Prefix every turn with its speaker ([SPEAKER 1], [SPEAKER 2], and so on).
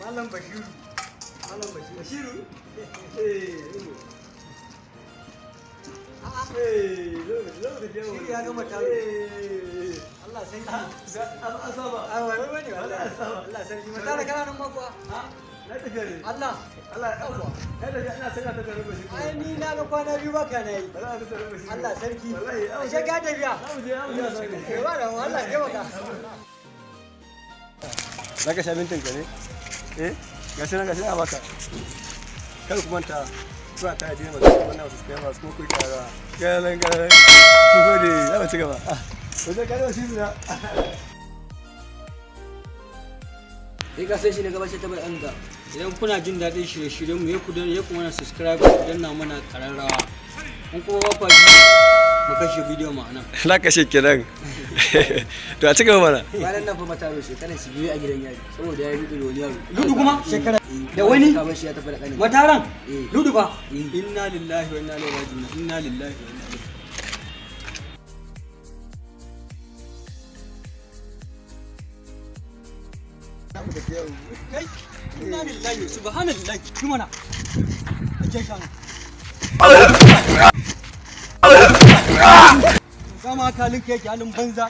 [SPEAKER 1] Malam Bashiru. Bashiru? Shiri ya gama taro. Allah sarki. Asaba. Wai wani wallahi asaba. Allah sarki. Mata da kana nan makuwa. Na tafiya ne. Allah. Yawwa. Kada ina saka ta tare da shi. Ai ni na ga kwana biyu baka na yi. Allah sarki. Wallahi. Ashe ka tafiya. Mu je. Ba da Allah ke baka.
[SPEAKER 2] Zaka sha mintin ka ne? Gashi nan a baka. Kar ku manta zuwa ta je masu wannan wasu kai masu kuma kuka ga galan ku gode za mu ci gaba. Wajen kare wasu zina.
[SPEAKER 1] Ka sai shi ne gaba sai ta bar anga. Idan kuna jin daɗin shirye-shiryen mu ya ku mana subscribe ku danna mana kararrawa. In kuma ba ku ji mu kashe bidiyo mu anan.
[SPEAKER 2] Na kashe kenan. To a ci gaba mana.
[SPEAKER 1] Bayan nan fa mataro shekarar su biyu a gidan yari saboda ya yi ludu da wani yaro. Ludu kuma shekara da wani mataran ludu fa. Inna lillahi wa inna ilaihi raji'un. Inna lillahi wa inna ilaihi. Kai inna lillahi subhanallahi kuma na. Aje kan. Kama kalin keke halin banza.